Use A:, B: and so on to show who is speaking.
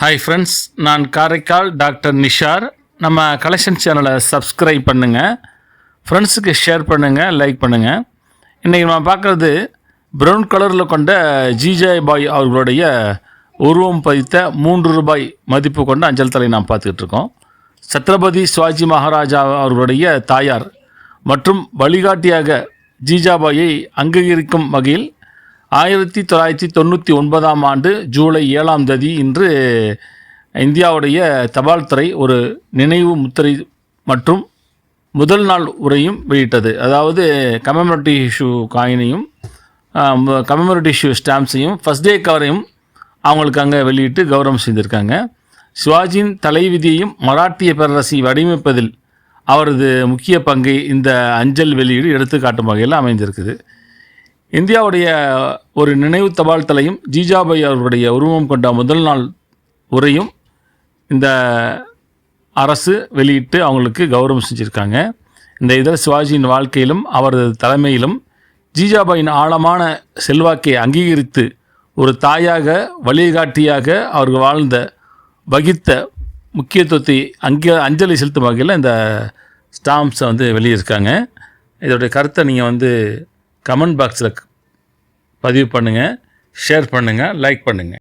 A: Hi friends, நான் Karaikal doctor Nishar. நம்ம collection சேனலை சப்ஸ்கிரைப் பண்ணுங்கள், ஃப்ரெண்ட்ஸுக்கு ஷேர் பண்ணுங்கள், லைக் பண்ணுங்கள். இன்றைக்கி நம்ம பார்க்குறது ப்ரௌன் கலரில் கொண்ட ஜிஜாய் பாய் அவர்களுடைய உருவம் பதித்த 3 ரூபாய் மதிப்பு கொண்ட அஞ்சல் தலை நாம் பார்த்துக்கிட்டு இருக்கோம். சத்ரபதி சிவாஜி மகாராஜா அவர்களுடைய தாயார் மற்றும் வழிகாட்டியாக ஜிஜாபாயை அங்கீகரிக்கும் வகையில் 1999ஆம் ஆண்டு ஜூலை 7ஆம் தேதி இன்று இந்தியாவுடைய தபால் துறை ஒரு நினைவு முத்திரை மற்றும் முதல் நாள் உரையும் வெளியிட்டது. அதாவது கமெமரேட்டிவ் இஷ்யூ காயினையும் கமெமரேட்டிவ் இஷ்யூ ஸ்டாம்ப்ஸையும் ஃபஸ்ட் டே கவரையும் அவங்களுக்கு அங்கே வெளியிட்டு கௌரவம் செய்திருக்காங்க. சிவாஜியின் தலைவிதியையும் மராட்டிய பேரரசை வடிவமைப்பதில் அவரது முக்கிய பங்கை இந்த அஞ்சல் வெளியீடு எடுத்துக்காட்டும் வகையில் அமைந்திருக்குது. இந்தியாவுடைய ஒரு நினைவு தபால் தலையும் ஜிஜாபாய் அவர்களுடைய உருவம் கொண்ட முதல் நாள் உரையும் இந்த அரசு வெளியிட்டு அவங்களுக்கு கௌரவம் செஞ்சுருக்காங்க. இந்த இதில் சிவாஜியின் வாழ்க்கையிலும் அவரது தலைமையிலும் ஜிஜாபாயின் ஆழமான செல்வாக்கை அங்கீகரித்து ஒரு தாயாக வழிகாட்டியாக அவர்கள் வாழ்ந்த வகித்த முக்கியத்துவத்தை அஞ்சலி செலுத்தும் வகையில் இந்த ஸ்டாம்ப்ஸை வெளியிருக்காங்க. இதோடைய கருத்தை நீங்கள் கமெண்ட் பாக்ஸில் பதிவு பண்ணுங்கள், ஷேர் பண்ணுங்கள், லைக் பண்ணுங்கள்.